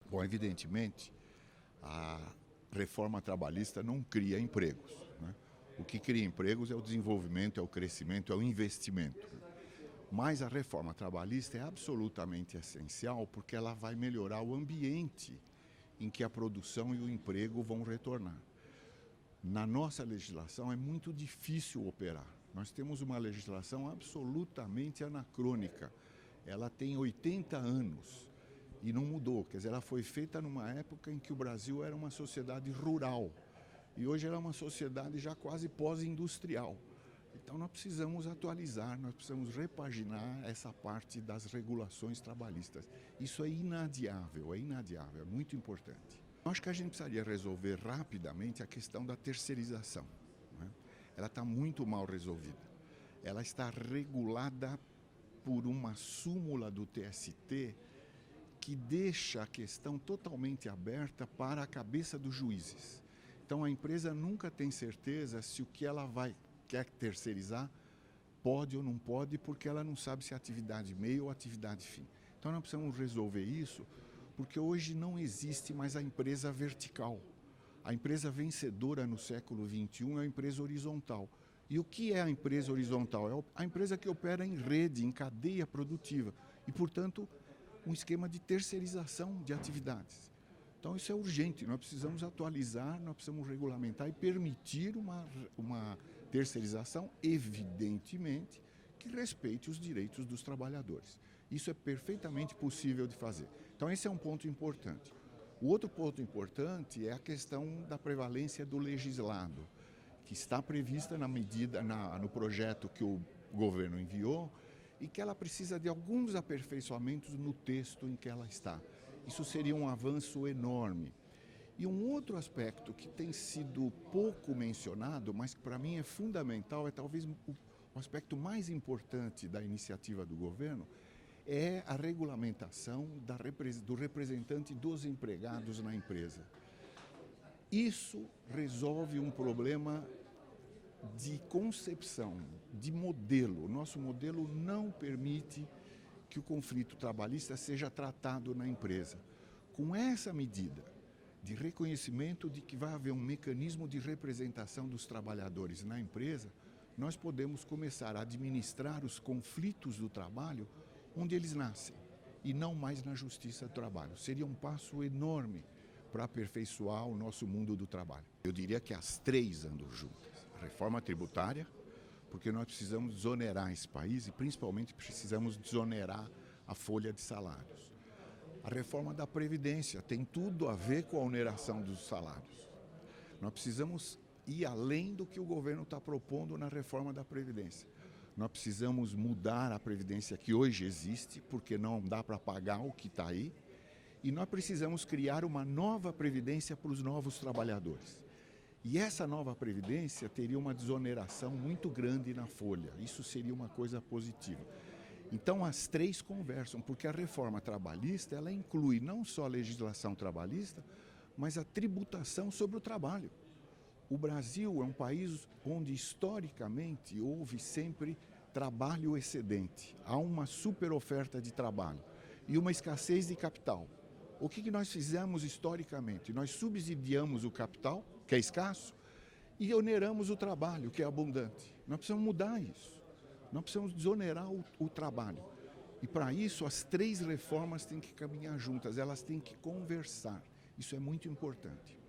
Bom, evidentemente, a reforma trabalhista não cria empregos, né? O que cria empregos é o desenvolvimento, é o crescimento, é o investimento. Mas a reforma trabalhista é absolutamente essencial porque ela vai melhorar o ambiente em que a produção e o emprego vão retornar. Na nossa legislação é muito difícil operar. Nós temos uma legislação absolutamente anacrônica. Ela tem 80 anos e não mudou. Quer dizer, ela foi feita numa época em que o Brasil era uma sociedade rural e hoje ela é uma sociedade já quase pós-industrial. Então nós precisamos atualizar, nós precisamos repaginar essa parte das regulações trabalhistas. Isso é inadiável, é muito importante. Eu acho que a gente precisaria resolver rapidamente a questão da terceirização, né? Ela está muito mal resolvida. Ela está regulada por uma súmula do TST que deixa a questão totalmente aberta para a cabeça dos juízes. Então a empresa nunca tem certeza se o que ela quer terceirizar pode ou não pode, porque ela não sabe se é atividade meio ou atividade fim. Então nós precisamos resolver isso, porque hoje não existe mais a empresa vertical. A empresa vencedora no século XXI é a empresa horizontal. E o que é a empresa horizontal? É a empresa que opera em rede, em cadeia produtiva e, portanto, um esquema de terceirização de atividades. Então isso é urgente, nós precisamos atualizar, nós precisamos regulamentar e permitir uma terceirização, evidentemente, que respeite os direitos dos trabalhadores. Isso é perfeitamente possível de fazer. Então esse é um ponto importante. O outro ponto importante é a questão da prevalência do legislado, que está prevista no projeto que o governo enviou e que ela precisa de alguns aperfeiçoamentos no texto em que ela está. Isso seria um avanço enorme. E um outro aspecto que tem sido pouco mencionado, mas que para mim é fundamental, é talvez o aspecto mais importante da iniciativa do governo, é a regulamentação do representante dos empregados na empresa. Isso resolve um problema de concepção, de modelo. O nosso modelo não permite que o conflito trabalhista seja tratado na empresa. Com essa medida de reconhecimento de que vai haver um mecanismo de representação dos trabalhadores na empresa, nós podemos começar a administrar os conflitos do trabalho onde eles nascem e não mais na justiça do trabalho. Seria um passo enorme para aperfeiçoar o nosso mundo do trabalho. Eu diria que as três andam juntas. A reforma tributária, porque nós precisamos desonerar esse país e principalmente precisamos desonerar a folha de salários. A reforma da Previdência tem tudo a ver com a oneração dos salários. Nós precisamos ir além do que o governo está propondo na reforma da Previdência. Nós precisamos mudar a Previdência que hoje existe, porque não dá para pagar o que está aí, e nós precisamos criar uma nova Previdência para os novos trabalhadores. E essa nova Previdência teria uma desoneração muito grande na folha. Isso seria uma coisa positiva. Então as três conversam, porque a reforma trabalhista ela inclui não só a legislação trabalhista, mas a tributação sobre o trabalho. O Brasil é um país onde historicamente houve sempre trabalho excedente. Há uma superoferta de trabalho e uma escassez de capital. O que nós fizemos historicamente? Nós subsidiamos o capital, que é escasso, e oneramos o trabalho, que é abundante. Nós precisamos mudar isso. Nós precisamos desonerar o trabalho. E para isso as três reformas têm que caminhar juntas, elas têm que conversar. Isso é muito importante.